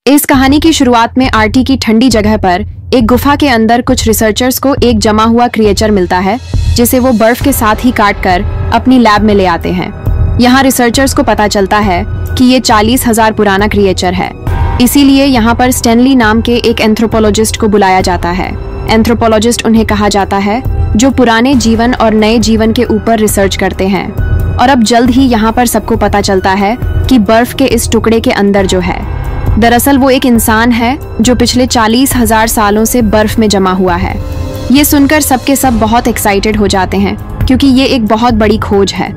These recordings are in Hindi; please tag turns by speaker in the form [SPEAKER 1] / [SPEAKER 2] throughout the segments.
[SPEAKER 1] इस कहानी की शुरुआत में आरटी की ठंडी जगह पर एक गुफा के अंदर कुछ रिसर्चर्स को एक जमा हुआ क्रिएचर मिलता है, जिसे वो बर्फ के साथ ही काट कर अपनी लैब में ले आते हैं। यहाँ रिसर्चर्स को पता चलता है कि ये 40,000 पुराना क्रिएचर है, इसीलिए यहाँ पर स्टैनली नाम के एक एंथ्रोपोलॉजिस्ट को बुलाया जाता है। एंथ्रोपोलॉजिस्ट उन्हें कहा जाता है जो पुराने जीवन और नए जीवन के ऊपर रिसर्च करते हैं। और अब जल्द ही यहाँ पर सबको पता चलता है कि बर्फ के इस टुकड़े के अंदर जो है, दरअसल वो एक इंसान है जो पिछले 40,000 सालों से बर्फ में जमा हुआ है। ये सुनकर सबके सब बहुत एक्साइटेड हो जाते हैं, क्योंकि ये एक बहुत बड़ी खोज है।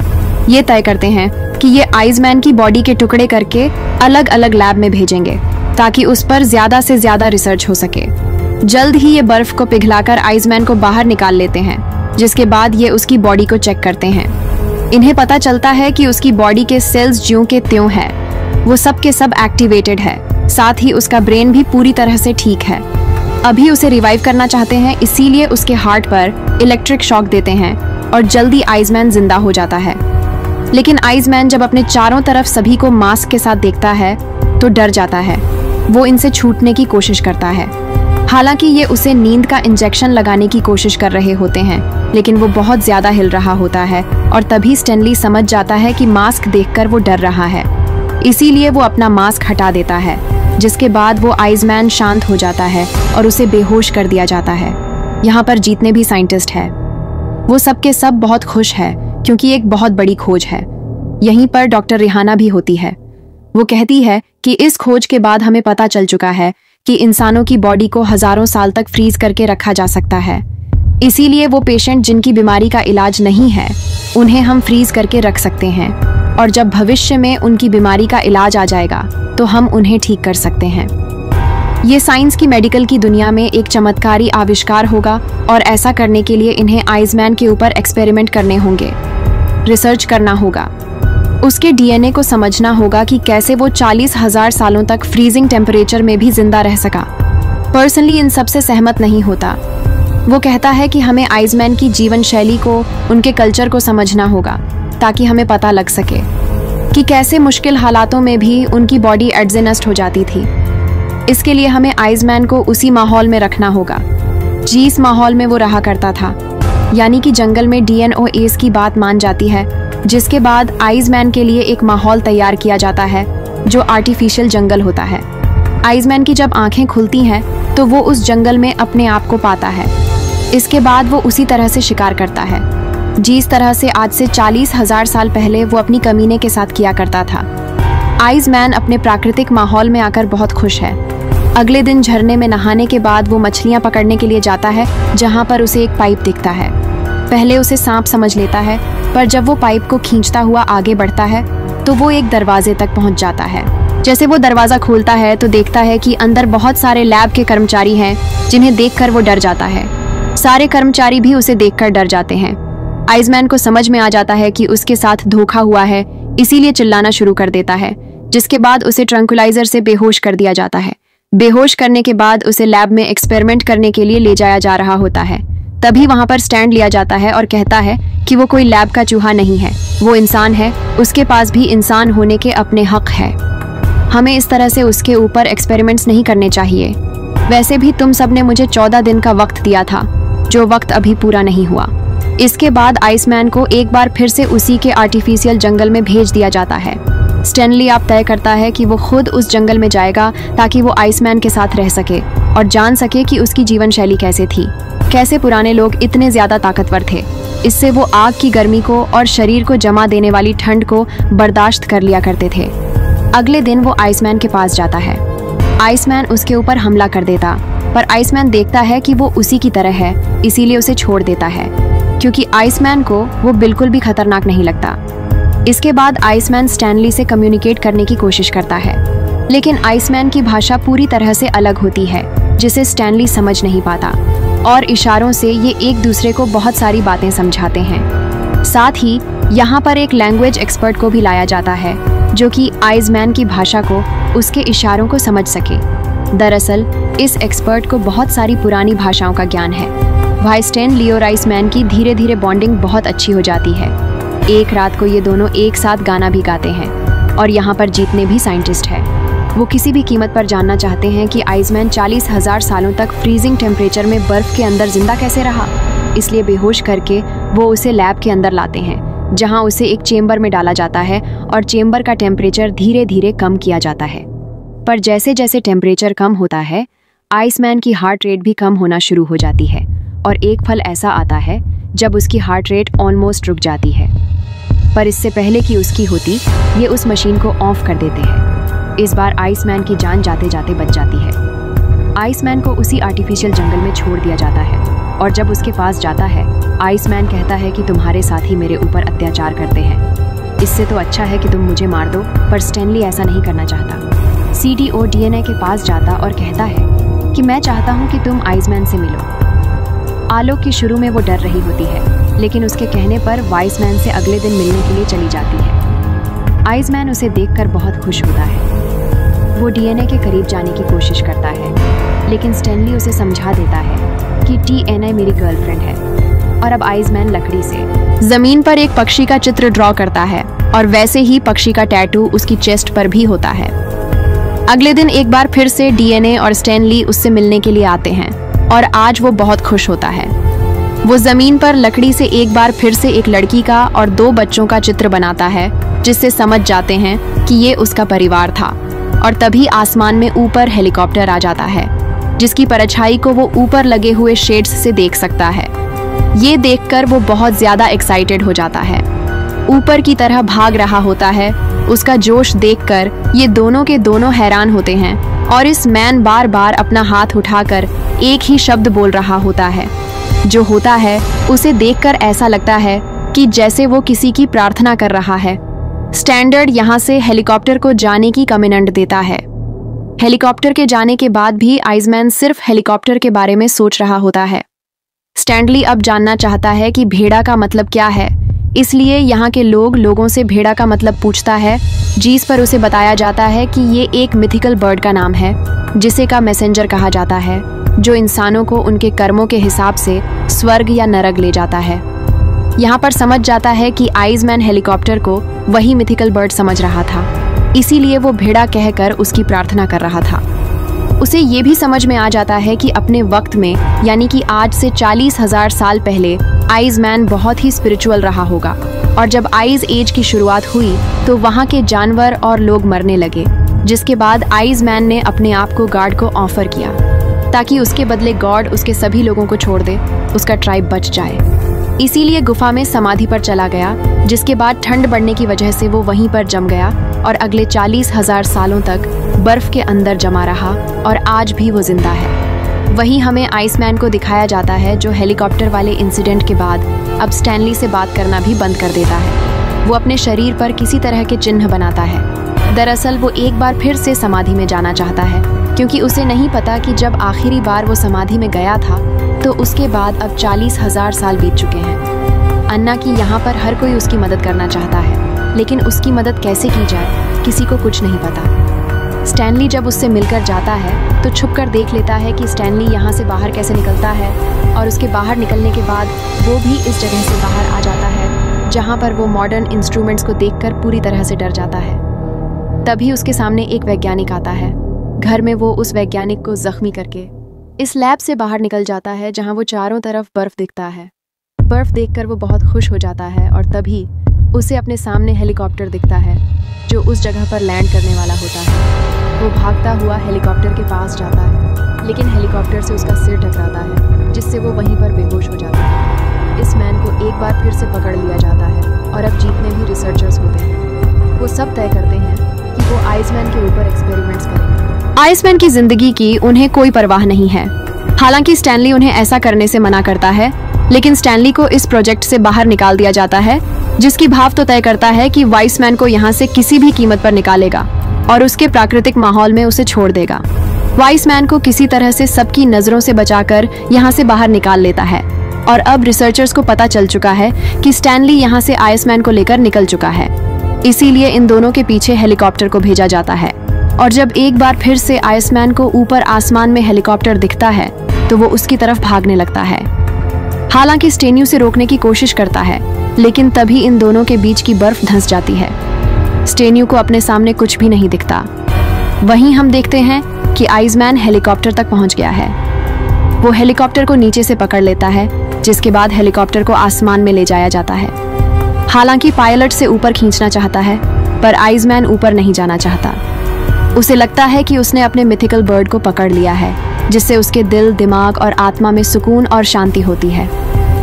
[SPEAKER 1] ये तय करते हैं कि ये आइसमैन की बॉडी के टुकड़े करके अलग अलग लैब में भेजेंगे, ताकि उस पर ज्यादा से ज्यादा रिसर्च हो सके। जल्द ही ये बर्फ को पिघलाकर आइसमैन को बाहर निकाल लेते हैं, जिसके बाद ये उसकी बॉडी को चेक करते हैं। इन्हें पता चलता है कि उसकी बॉडी के सेल्स ज्यों के त्यों है, वो सब के सब एक्टिवेटेड है, साथ ही उसका ब्रेन भी पूरी तरह से ठीक है। अभी उसे रिवाइव करना चाहते हैं, इसीलिए उसके हार्ट पर इलेक्ट्रिक शॉक देते हैं और जल्दी आइसमैन जिंदा हो जाता है। लेकिन आइसमैन जब अपने चारों तरफ सभी को मास्क के साथ देखता है तो डर जाता है। वो इनसे छूटने की कोशिश करता है। हालांकि ये उसे नींद का इंजेक्शन लगाने की कोशिश कर रहे होते हैं, लेकिन वो बहुत ज्यादा हिल रहा होता है और तभी स्टैनली समझ जाता है कि मास्क देखकर वो डर रहा है, इसीलिए वो अपना मास्क हटा देता है, जिसके बाद वो आइसमैन शांत हो जाता है और उसे बेहोश कर दिया जाता है। यहाँ पर जितने भी साइंटिस्ट हैं, वो सब के सब बहुत खुश है, क्योंकि एक बहुत बड़ी खोज है। यहीं पर डॉक्टर रिहाना भी होती है। वो कहती है कि इस खोज के बाद हमें पता चल चुका है कि इंसानों की बॉडी को हजारों साल तक फ्रीज करके रखा जा सकता है। इसीलिए वो पेशेंट जिनकी बीमारी का इलाज नहीं है, उन्हें हम फ्रीज करके रख सकते हैं, और जब भविष्य में उनकी बीमारी का इलाज आ जाएगा तो हम उन्हें ठीक कर सकते हैं। ये साइंस की मेडिकल की दुनिया में एक चमत्कारी आविष्कार होगा, और ऐसा करने के लिए इन्हें आइसमैन के ऊपर एक्सपेरिमेंट करने होंगे, रिसर्च करना होगा। उसके डीएनए को समझना होगा कि कैसे वो 40,000 सालों तक फ्रीजिंग टेम्परेचर में भी जिंदा रह सका। पर्सनली इन सब से सहमत नहीं होता। वो कहता है कि हमें आइसमैन की जीवन शैली को, उनके कल्चर को समझना होगा, ताकि हमें पता लग सके कि कैसे मुश्किल हालातों में भी उनकी बॉडी एडजस्ट हो जाती थी। इसके लिए हमें आइसमैन को उसी माहौल में रखना होगा जिस माहौल में वो रहा करता था, यानी कि जंगल में डीएनओएस की बात मान जाती है, जिसके बाद आइसमैन के लिए एक माहौल तैयार किया जाता है जो आर्टिफिशियल जंगल होता है। आइसमैन की जब आंखें खुलती हैं तो वो उस जंगल में अपने आप को पाता है। इसके बाद वो उसी तरह से शिकार करता है जिस तरह से आज से 40,000 साल पहले वो अपनी कमीने के साथ किया करता था। आइसमैन अपने प्राकृतिक माहौल में आकर बहुत खुश है। अगले दिन झरने में नहाने के बाद वो मछलियां पकड़ने के लिए जाता है, जहां पर उसे एक पाइप दिखता है। पहले उसे सांप समझ लेता है, पर जब वो पाइप को खींचता हुआ आगे बढ़ता है तो वो एक दरवाजे तक पहुंच जाता है। जैसे वो दरवाजा खोलता है तो देखता है कि अंदर बहुत सारे लैब के कर्मचारी हैं, जिन्हें देखकर वो डर जाता है। सारे कर्मचारी भी उसे देखकर डर जाते हैं। आइसमैन को समझ में आ जाता है कि उसके साथ धोखा हुआ है, इसीलिए चिल्लाना शुरू कर देता है, जिसके बाद उसे ट्रंकुलाइजर से बेहोश कर दिया जाता है। बेहोश करने के बाद उसे लैब में एक्सपेरिमेंट करने के लिए ले जाया जा रहा होता है। तभी वहां पर स्टैंड लिया जाता है और कहता है कि वो कोई लैब का चूहा नहीं है, वो इंसान है, उसके पास भी इंसान होने के अपने हक है। हमें इस तरह से उसके ऊपर एक्सपेरिमेंट्स नहीं करने चाहिए। वैसे भी तुम सबने मुझे 14 दिन का वक्त दिया था, जो वक्त अभी पूरा नहीं हुआ। इसके बाद आइसमैन को एक बार फिर से उसी के आर्टिफिशियल जंगल में भेज दिया जाता है। स्टैनली आप तय करता है कि वो खुद उस जंगल में जाएगा, ताकि वो आइसमैन के साथ रह सके और जान सके कि उसकी जीवन शैली कैसे थी, कैसे पुराने लोग इतने ज्यादा ताकतवर थे। इससे वो आग की गर्मी को और शरीर को जमा देने वाली ठंड को बर्दाश्त कर लिया करते थे। अगले दिन वो आइसमैन के पास जाता है। आइसमैन उसके ऊपर हमला कर देता, पर आइसमैन देखता है कि वो उसी की तरह है, इसीलिए उसे छोड़ देता है, क्योंकि आइसमैन को वो बिल्कुल भी खतरनाक नहीं लगता। इसके बाद आइसमैन स्टैनली से कम्युनिकेट करने की कोशिश करता है, लेकिन आइसमैन की भाषा पूरी तरह से अलग होती है, जिसे स्टैनली समझ नहीं पाता, और इशारों से ये एक दूसरे को बहुत सारी बातें समझाते हैं। साथ ही यहाँ पर एक लैंग्वेज एक्सपर्ट को भी लाया जाता है, जो कि आइसमैन की भाषा को, उसके इशारों को समझ सके। दरअसल इस एक्सपर्ट को बहुत सारी पुरानी भाषाओं का ज्ञान है। वाइस्टेन और आइसमैन की धीरे धीरे बॉन्डिंग बहुत अच्छी हो जाती है। एक रात को ये दोनों एक साथ गाना भी गाते हैं, और यहाँ पर जितने भी साइंटिस्ट हैं वो किसी भी कीमत पर जानना चाहते हैं कि आइसमैन 40,000 सालों तक फ्रीजिंग टेम्परेचर में बर्फ के अंदर जिंदा कैसे रहा। इसलिए बेहोश करके वो उसे लैब के अंदर लाते हैं, जहां उसे एक चेंबर में डाला जाता है और चेंबर का टेम्परेचर धीरे धीरे कम किया जाता है। पर जैसे जैसे टेम्परेचर कम होता है, आइसमैन की हार्ट रेट भी कम होना शुरू हो जाती है और एक पल ऐसा आता है जब उसकी हार्ट रेट ऑलमोस्ट रुक जाती है। पर इससे पहले कि उसकी होती, ये उस मशीन को ऑफ कर देते हैं। इस बार आइसमैन की जान जाते जाते बच जाती है। आइसमैन को उसी आर्टिफिशियल जंगल में छोड़ दिया जाता है और जब उसके पास जाता है, आइसमैन कहता है कि तुम्हारे साथी मेरे ऊपर अत्याचार करते हैं। इससे तो अच्छा है कि तुम मुझे मार दो, पर स्टैनली ऐसा नहीं करना चाहता। सीडीओ डीएनए के पास जाता और कहता है कि मैं चाहता हूँ कि तुम आइसमैन से मिलो। आलोक की शुरू में वो डर रही होती है, लेकिन उसके कहने पर वाइसमैन से अगले दिन मिलने के लिए चली जाती है। आइसमैन उसे देखकर बहुत खुश होता है। वो डीएनए के करीब जाने की कोशिश करता है, लेकिन स्टैनली उसे समझा देता है कि डीएनए मेरी गर्लफ्रेंड है। और अब आइसमैन लकड़ी से जमीन पर एक पक्षी का चित्र ड्रॉ करता है और वैसे ही पक्षी का टैटू उसकी चेस्ट पर भी होता है। अगले दिन एक बार फिर से डीएनए और स्टैनली उससे मिलने के लिए आते हैं और आज वो बहुत खुश होता है। वो जमीन पर लकड़ी से एक बार फिर से एक लड़की का और 2 बच्चों का चित्र बनाता है, जिससे समझ जाते हैं कि ये उसका परिवार था। और तभी आसमान में ऊपर हेलीकॉप्टर आ जाता है, जिसकी परछाई को वो ऊपर लगे हुए शेड्स से देख सकता है। ये देखकर वो बहुत ज्यादा एक्साइटेड हो जाता है, ऊपर की तरह भाग रहा होता है। उसका जोश देखकर ये दोनों के दोनों हैरान होते हैं और इस मैन बार बार अपना हाथ उठाकर एक ही शब्द बोल रहा होता है। जो होता है उसे देखकर ऐसा लगता है कि जैसे वो किसी की प्रार्थना कर रहा है। स्टैंडर्ड यहाँ से हेलीकॉप्टर को जाने की कमिटमेंट देता है। हेलीकॉप्टर के जाने के बाद भी आइसमैन सिर्फ हेलीकॉप्टर के बारे में सोच रहा होता है। स्टैनली अब जानना चाहता है कि भेड़ा का मतलब क्या है, इसलिए यहाँ के लोगों से भेड़ा का मतलब पूछता है, जिस पर उसे बताया जाता है कि ये एक मिथिकल बर्ड का नाम है, जिसे का मैसेंजर कहा जाता है, जो इंसानों को उनके कर्मों के हिसाब से स्वर्ग या नरक ले जाता है। यहाँ पर समझ जाता है कि आइसमैन हेलीकॉप्टर को वही मिथिकल बर्ड समझ रहा था, इसीलिए वो भेड़ा कहकर उसकी प्रार्थना कर रहा था। उसे ये भी समझ में आ जाता है कि अपने वक्त में, यानी कि आज से 40,000 साल पहले, आइसमैन बहुत ही स्पिरिचुअल रहा होगा और जब आइस एज की शुरुआत हुई तो वहाँ के जानवर और लोग मरने लगे, जिसके बाद आइसमैन ने अपने आप को गॉड को ऑफर किया ताकि उसके बदले गॉड उसके सभी लोगों को छोड़ दे, उसका ट्राइब बच जाए। इसीलिए गुफा में समाधि पर चला गया, जिसके बाद ठंड बढ़ने की वजह से वो वहीं पर जम गया और अगले 40,000 सालों तक बर्फ के अंदर जमा रहा और आज भी वो जिंदा है। वहीं हमें आइसमैन को दिखाया जाता है, जो हेलीकॉप्टर वाले इंसिडेंट के बाद अब स्टैनली से बात करना भी बंद कर देता है। वो अपने शरीर पर किसी तरह के चिन्ह बनाता है। दरअसल वो एक बार फिर से समाधि में जाना चाहता है, क्योंकि उसे नहीं पता कि जब आखिरी बार वो समाधि में गया था तो उसके बाद अब 40,000 साल बीत चुके हैं। अन्ना की यहाँ पर हर कोई उसकी मदद करना चाहता है, लेकिन उसकी मदद कैसे की जाए किसी को कुछ नहीं पता। स्टैनली जब उससे मिलकर जाता है तो छुपकर देख लेता है कि स्टैनली यहाँ से बाहर कैसे निकलता है, और उसके बाहर निकलने के बाद वो भी इस जगह से बाहर आ जाता है जहाँ पर वो मॉडर्न इंस्ट्रूमेंट्स को देखकर पूरी तरह से डर जाता है। तभी उसके सामने एक वैज्ञानिक आता है। घर में वो उस वैज्ञानिक को जख्मी करके इस लैब से बाहर निकल जाता है, जहाँ वो चारों तरफ बर्फ दिखता है। बर्फ देखकर वो बहुत खुश हो जाता है और तभी उसे अपने सामने हेलीकॉप्टर दिखता है, जो उस जगह पर लैंड करने वाला होता है। वो भागता हुआ हेलीकॉप्टर के पास जाता है, लेकिन हेलीकॉप्टर से उसका सिर टकराता है, जिससे वो वहीं पर बेहोश हो जाता है। इस मैन को एक बार फिर से पकड़ लिया जाता है और अब जितने भी रिसर्चर्स होते हैं वो सब तय करते हैं कि वो आइसमैन के ऊपर एक्सपेरिमेंट्स करेंगे। आइसमैन की जिंदगी की उन्हें कोई परवाह नहीं है। हालांकि स्टैनली उन्हें ऐसा करने से मना करता है, लेकिन स्टैनली को इस प्रोजेक्ट से बाहर निकाल दिया जाता है, जिसकी भाव तो तय करता है कि वाइसमैन को यहाँ से किसी भी कीमत पर निकालेगा और उसके प्राकृतिक माहौल में उसे छोड़ देगा। वाइसमैन को किसी तरह से सबकी नजरों से बचाकर यहाँ से बाहर निकाल लेता है और अब रिसर्चर्स को पता चल चुका है कि स्टैनली यहाँ से आइसमैन को लेकर निकल चुका है। इसीलिए इन दोनों के पीछे हेलीकॉप्टर को भेजा जाता है और जब एक बार फिर से आइसमैन को ऊपर आसमान में हेलीकॉप्टर दिखता है तो वो उसकी तरफ भागने लगता है। हालांकि स्टेन्यू से रोकने की कोशिश करता है, लेकिन तभी इन दोनों के बीच की बर्फ धंस जाती है। स्टेन्यू को अपने सामने कुछ भी नहीं दिखता। वहीं हम देखते हैं कि आइसमैन हेलीकॉप्टर तक पहुंच गया है। वो हेलीकॉप्टर को नीचे से पकड़ लेता है, जिसके बाद हेलीकॉप्टर को आसमान में ले जाया जाता है। हालांकि पायलट से ऊपर खींचना चाहता है, पर आइसमैन ऊपर नहीं जाना चाहता। उसे लगता है कि उसने अपने मिथिकल बर्ड को पकड़ लिया है, जिससे उसके दिल, दिमाग और आत्मा में सुकून और शांति होती है।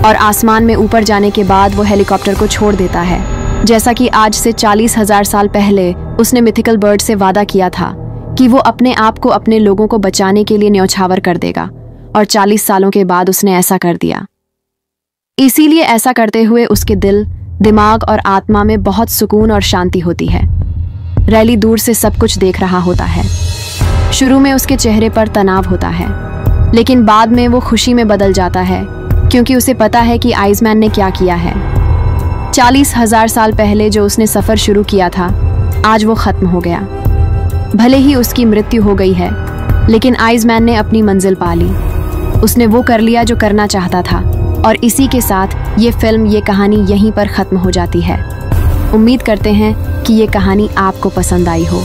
[SPEAKER 1] और आसमान में ऊपर जाने के बाद वो हेलीकॉप्टर को छोड़ देता है, जैसा कि आज से 40,000 साल पहले उसने मिथिकल बर्ड से वादा किया था कि वो अपने आप को अपने लोगों को बचाने के लिए न्यौछावर कर देगा। और 40 सालों के बाद उसने ऐसा कर दिया। इसीलिए ऐसा करते हुए उसके दिल, दिमाग और आत्मा में बहुत सुकून और शांति होती है। रैली दूर से सब कुछ देख रहा होता है। शुरू में उसके चेहरे पर तनाव होता है, लेकिन बाद में वो खुशी में बदल जाता है, क्योंकि उसे पता है कि आइसमैन ने क्या किया है। 40,000 साल पहले जो उसने सफर शुरू किया था, आज वो खत्म हो गया। भले ही उसकी मृत्यु हो गई है, लेकिन आइसमैन ने अपनी मंजिल पा ली। उसने वो कर लिया जो करना चाहता था। और इसी के साथ ये फिल्म, ये कहानी यहीं पर खत्म हो जाती है। उम्मीद करते हैं कि ये कहानी आपको पसंद आई हो।